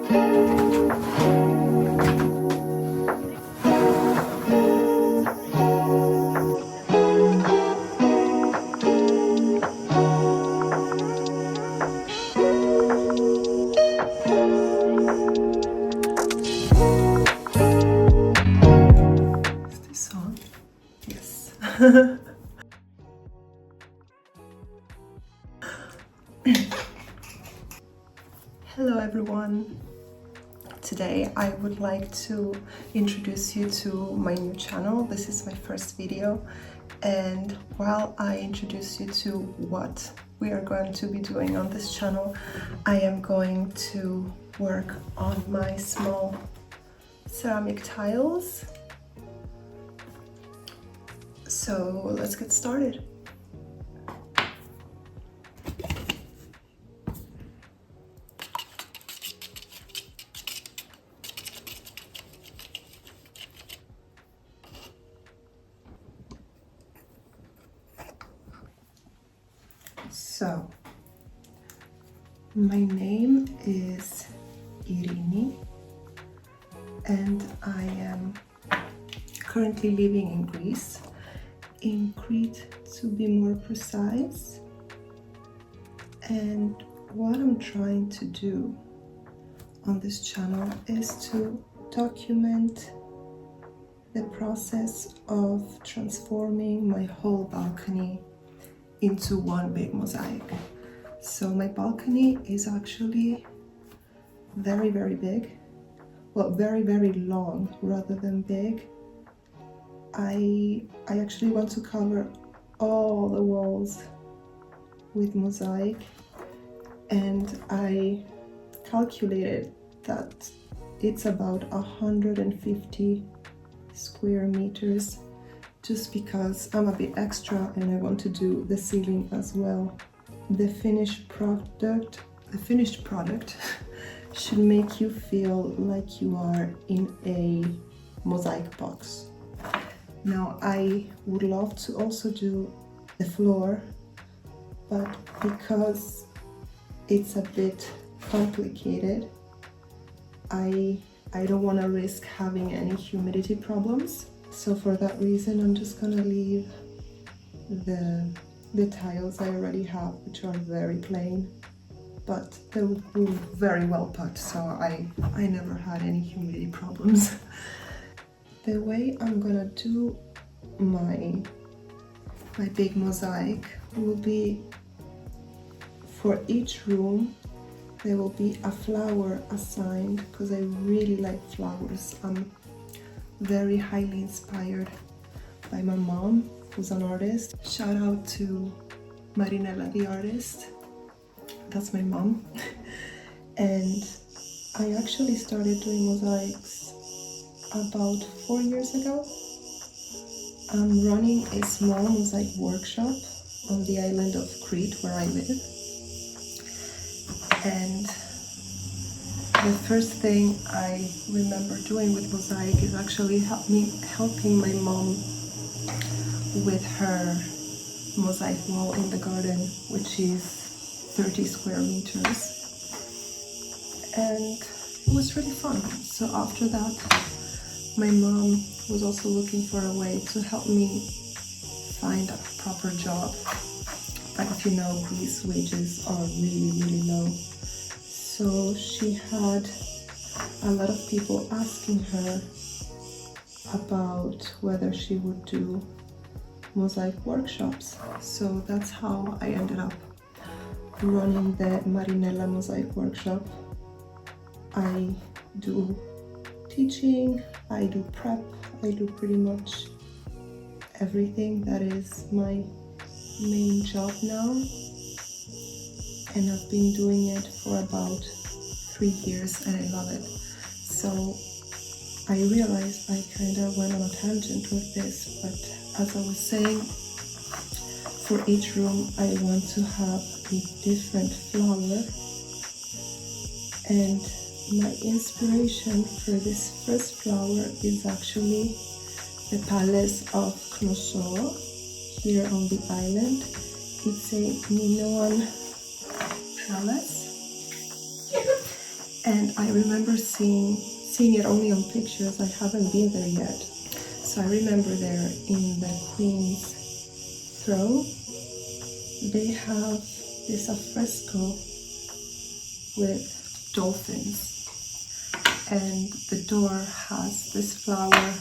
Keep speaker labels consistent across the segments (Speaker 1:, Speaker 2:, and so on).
Speaker 1: Hello everyone! Today I would like to introduce you to my new channel. This is my first video, and while I introduce you to what we are going to be doing on this channel, I am going to work on my small ceramic tiles. So let's get started. So, my name is Irini, and I am currently living in Greece, in Crete to be more precise. And what I'm trying to do on this channel is to document the process of transforming my whole balcony into one big mosaic. So my balcony is actually very big, well, very long rather than big. I actually want to cover all the walls with mosaic, and I calculated that it's about 150 square meters, just because I'm a bit extra and I want to do the ceiling as well. The finished product should make you feel like you are in a mosaic box. Now, I would love to also do the floor, but because it's a bit complicated, I don't want to risk having any humidity problems. So for that reason, I'm just gonna leave the tiles I already have, which are very plain, but they were very well put, so I never had any humidity problems. The way I'm gonna do my big mosaic will be, for each room there will be a flower assigned, because I really like flowers. I'm very highly inspired by my mom, who's an artist. Shout out to Marinella, the artist. That's my mom. And I actually started doing mosaics about 4 years ago. I'm running a small mosaic workshop on the island of Crete, where I live. And the first thing I remember doing with mosaic is actually helping my mom with her mosaic wall in the garden, which is 30 square meters. And it was really fun. So after that, my mom was also looking for a way to help me find a proper job. But if you know, Greece wages are really low. So she had a lot of people asking her about whether she would do mosaic workshops. So that's how I ended up running the Marinella Mosaic Workshop. I do teaching, I do prep, I do pretty much everything. That is my main job now. And I've been doing it for about 3 years and I love it. So I realized I kind of went on a tangent with this, but as I was saying, for each room I want to have a different flower. And my inspiration for this first flower is actually the Palace of Knossos here on the island. It's a Minoan palace, And I remember seeing it only on pictures. I haven't been there yet. So I remember there in the Queen's throne, they have this alfresco with dolphins. And the door has this flower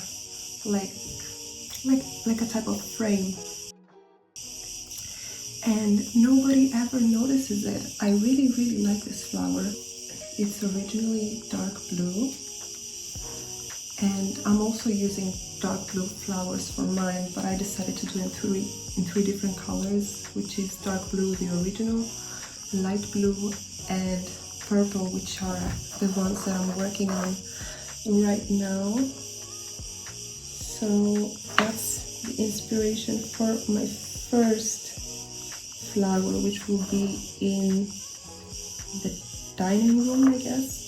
Speaker 1: like a type of frame. And nobody ever notices it. I really, really like this flower. It's originally dark blue. And I'm also using dark blue flowers for mine, but I decided to do it in three different colors, which is dark blue, the original, light blue, and purple, which are the ones that I'm working on right now. So that's the inspiration for my first flower, which will be in the dining room, I guess.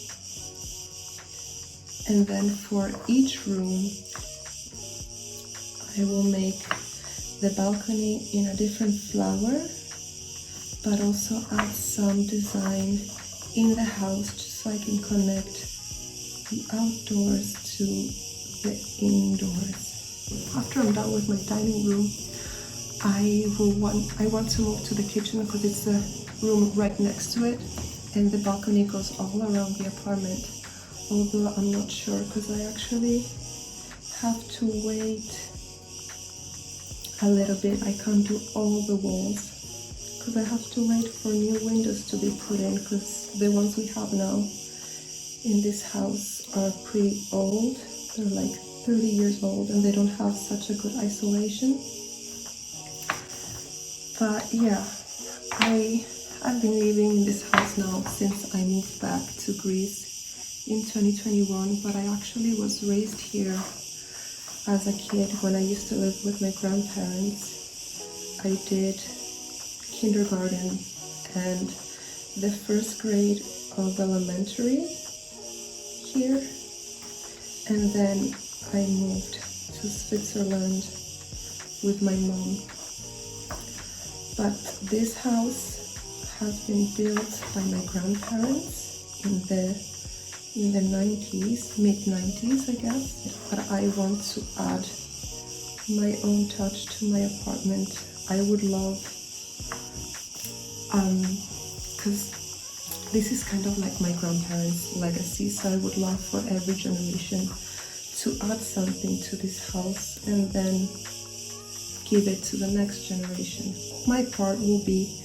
Speaker 1: And then for each room, I will make the balcony in a different flower, but also add some design in the house, just so I can connect the outdoors to the indoors. After I'm done with my dining room, I want to move to the kitchen because it's the room right next to it, and the balcony goes all around the apartment. Although I'm not sure, because I actually have to wait a little bit. I can't do all the walls because I have to wait for new windows to be put in, because the ones we have now in this house are pretty old. They're like 30 years old and they don't have such a good isolation. But yeah, I've been living in this house now since I moved back to Greece in 2021, but I actually was raised here as a kid. When I used to live with my grandparents, I did kindergarten and the first grade of elementary here, and then I moved to Switzerland with my mom. But this house has been built by my grandparents in the 90s, mid-90s, I guess. But I want to add my own touch to my apartment. I would love, because this is kind of like my grandparents' legacy, so I would love for every generation to add something to this house and then give it to the next generation. My part will be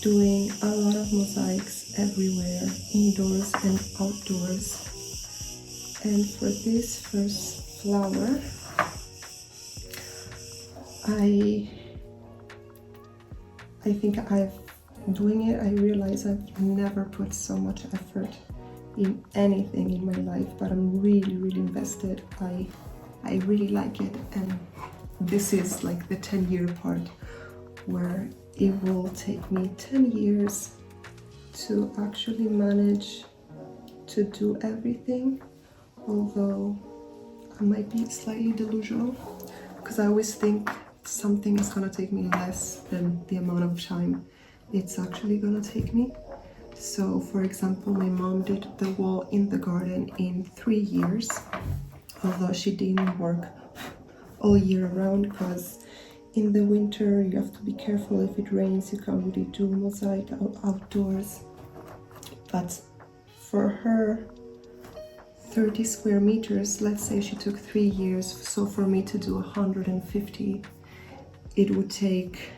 Speaker 1: doing a lot of mosaics everywhere, indoors and outdoors. And for this first flower, I think doing it, I realize I've never put so much effort in anything in my life, but I'm really, really invested. I really like it, and this is like the 10-year part where it will take me 10 years to actually manage to do everything, although I might be slightly delusional because I always think something is gonna take me less than the amount of time it's actually gonna take me. So for example, my mom did the wall in the garden in 3 years, although she didn't work all year round because in the winter you have to be careful. If it rains, you can't really do mosaic outdoors. But for her 30 square meters, let's say she took 3 years, so for me to do 150, it would take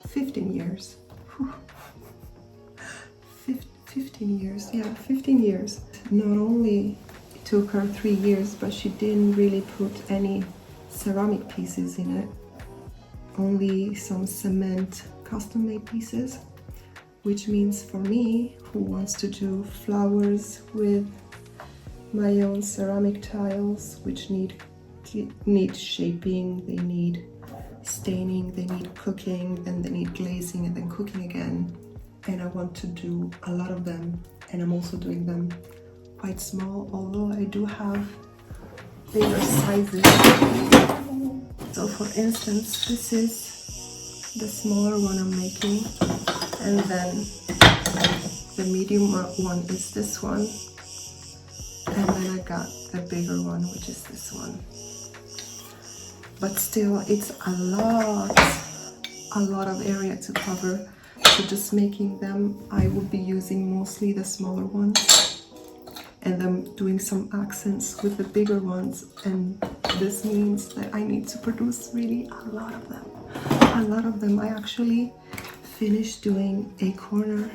Speaker 1: 15 years. 15 years, yeah, 15 years. Not only it took her 3 years, but she didn't really put any ceramic pieces in it. Only some cement custom-made pieces, which means for me, who wants to do flowers with my own ceramic tiles, which need shaping, they need staining, they need cooking, then they need glazing and then cooking again. And I want to do a lot of them, and I'm also doing them quite small, although I do have bigger sizes. So for instance, this is the smaller one I'm making, and then the medium one is this one, and then I got the bigger one, which is this one. But still, it's a lot of area to cover. So just making them, I would be using mostly the smaller ones, and then doing some accents with the bigger ones. And this means that I need to produce really a lot of them. I actually finished doing a corner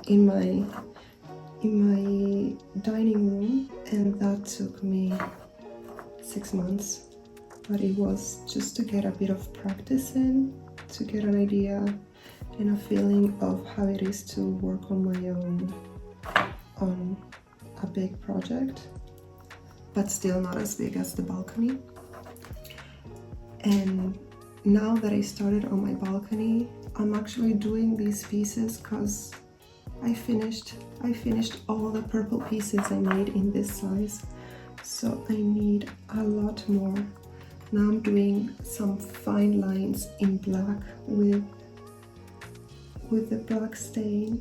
Speaker 1: in my dining room, and that took me 6 months. But it was just to get a bit of practice in, to get an idea and a feeling of how it is to work on my own on a big project, but still not as big as the balcony. And now that I started on my balcony, I'm actually doing these pieces because I finished all the purple pieces I made in this size, so I need a lot more. Now I'm doing some fine lines in black with the black stain,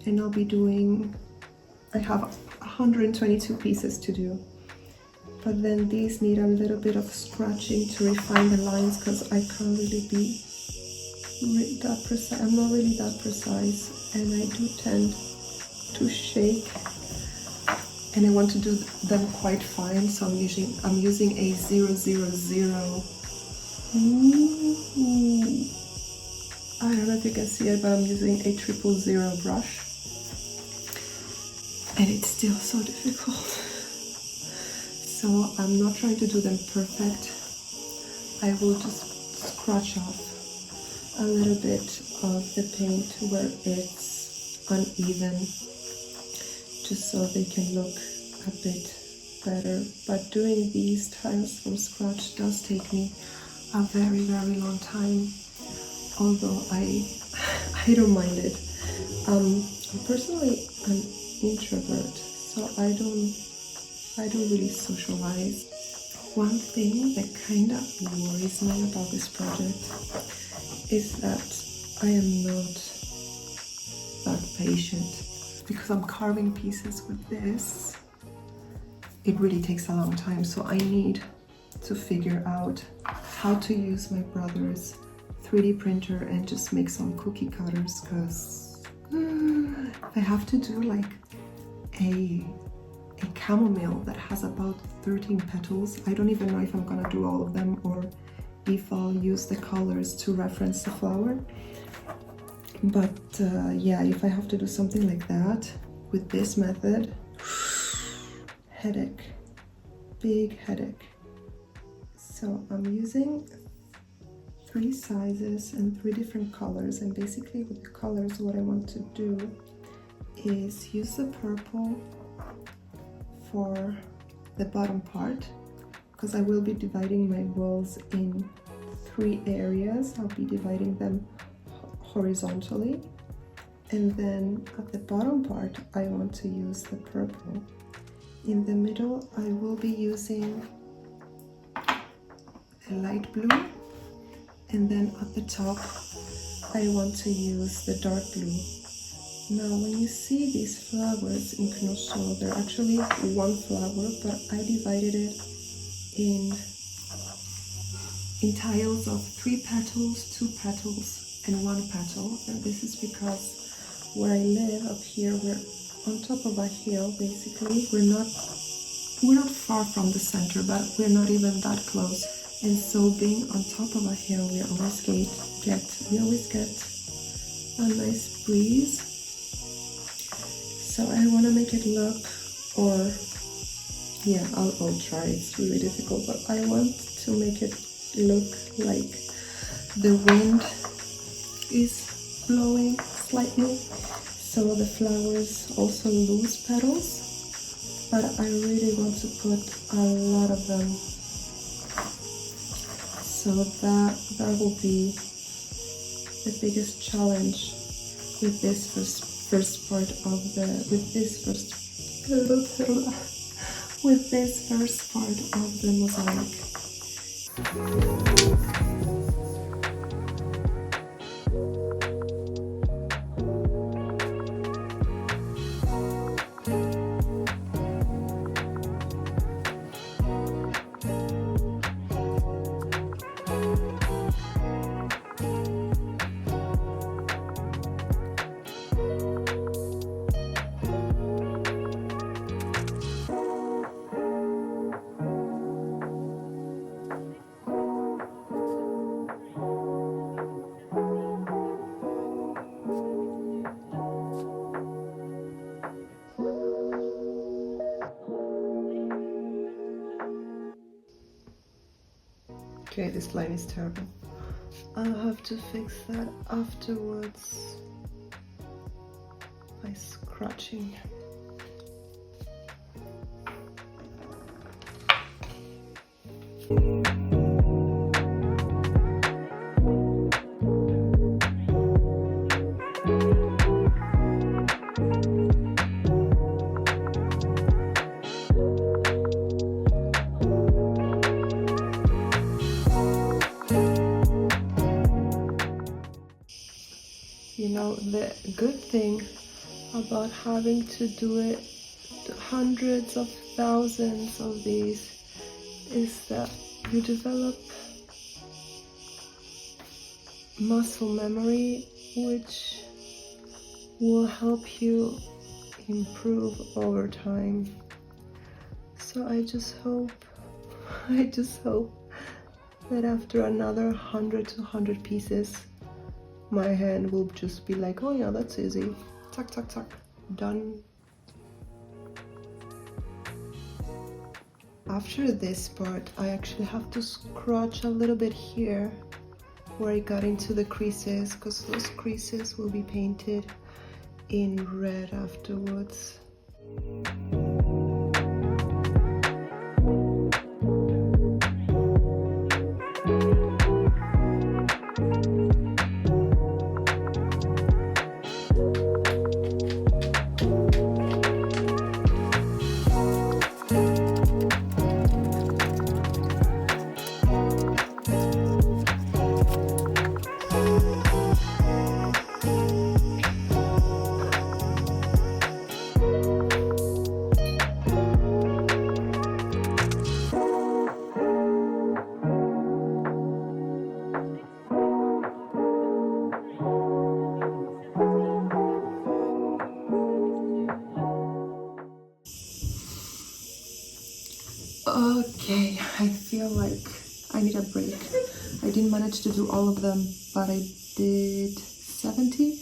Speaker 1: and I'll be doing, I have 122 pieces to do, but then these need a little bit of scratching to refine the lines because I can't really be that precise. I'm not really that precise, and I do tend to shake, and I want to do them quite fine, so I'm using a 000. I don't know if you can see it, but I'm using a 000 brush, and it's still so difficult. So I'm not trying to do them perfect. I will just scratch off a little bit of the paint where it's uneven, just so they can look a bit better. But doing these tiles from scratch does take me a very, very long time, although I don't mind it. I'm personally an introvert, so I don't really socialize. One thing that kind of worries me about this project is that I am not that patient, because I'm carving pieces with this. It really takes a long time, so I need to figure out how to use my brother's 3D printer and just make some cookie cutters, because I have to do like a chamomile that has about 13 petals. I don't even know if I'm gonna do all of them or if I'll use the colors to reference the flower. But yeah, if I have to do something like that with this method, headache, big headache. So I'm using 3 sizes and 3 different colors, and basically with the colors what I want to do is use the purple for the bottom part, because I will be dividing my walls in 3 areas. I'll be dividing them horizontally, and then at the bottom part I want to use the purple. In the middle I will be using the light blue, and then at the top I want to use the dark blue. Now when you see these flowers in Knosso, they're actually one flower, but I divided it in tiles of 3 petals, 2 petals, and 1 petal. And this is because where I live up here, we're on top of a hill basically. We're not far from the center, but we're not even that close. And so being on top of a hill, we always get a nice breeze. So I want to make it look, or yeah, I'll try. It's really difficult, but I want to make it look like the wind is blowing slightly, so the flowers also lose petals, but I really want to put a lot of them. So that will be the biggest challenge with this first part of the with this first part of the mosaic. Okay, this line is terrible. I'll have to fix that afterwards by scratching. You know, the good thing about having to do it hundreds of thousands of these is that you develop muscle memory, which will help you improve over time. So I just hope that after another 100 to 100 pieces, my hand will just be like, oh yeah, that's easy. Tuck, tuck, tuck. Done. After this part, I actually have to scratch a little bit here where I got into the creases, because those creases will be painted in red afterwards. Okay, I feel like I need a break. I didn't manage to do all of them, but I did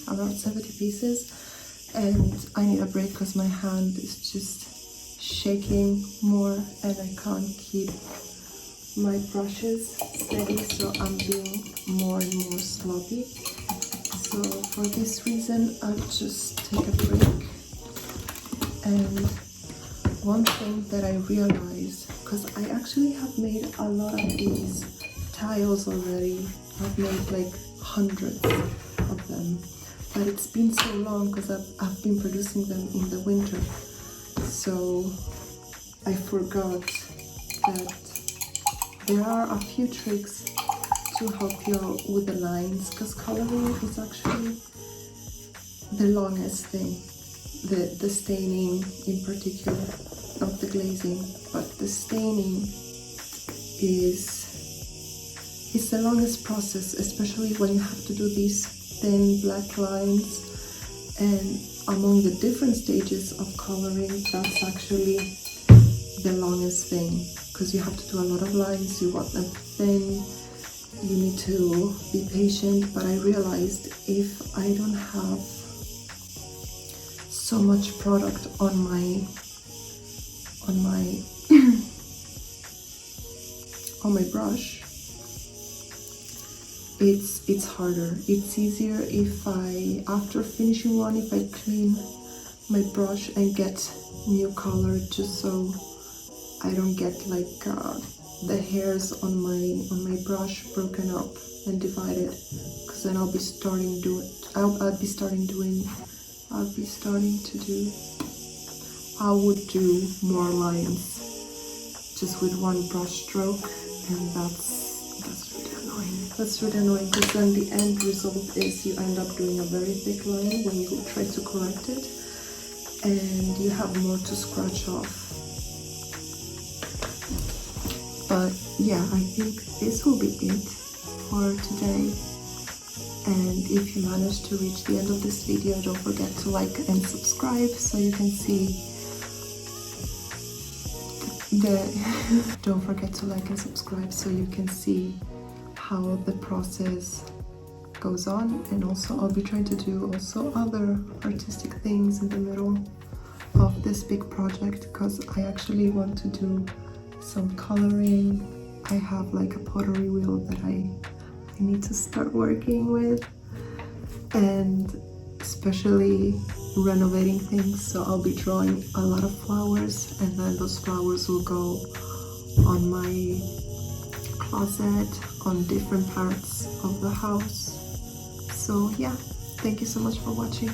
Speaker 1: around 70 pieces, and I need a break because my hand is just shaking more and I can't keep my brushes steady, so I'm being more and more sloppy. So for this reason, I'll just take a break. And one thing that I realized, because I actually have made a lot of these tiles already, I've made like hundreds of them, but it's been so long because I've been producing them in the winter, so I forgot that there are a few tricks to help you out with the lines, because coloring is actually the longest thing. The staining in particular, not the glazing, but the staining is the longest process, especially when you have to do these thin black lines. And among the different stages of coloring, that's actually the longest thing, because you have to do a lot of lines, you want them thin, you need to be patient. But I realized if I don't have so much product on my on my brush, it's harder. It's easier if I, after finishing one, if I clean my brush and get new color, just so I don't get like the hairs on my brush broken up and divided, because then I would be starting to do I would do more lines just with one brush stroke, and that's That's really annoying because then the end result is you end up doing a very thick line when you try to correct it, and you have more to scratch off. But yeah, I think this will be it for today. And if you manage to reach the end of this video, don't forget to like and subscribe so you can see don't forget to like and subscribe so you can see how the process goes on. And also I'll be trying to do also other artistic things in the middle of this big project, because I actually want to do some coloring. I have like a pottery wheel that I need to start working with, and especially renovating things, so I'll be drawing a lot of flowers, and then those flowers will go on my closet, on different parts of the house. So yeah, thank you so much for watching.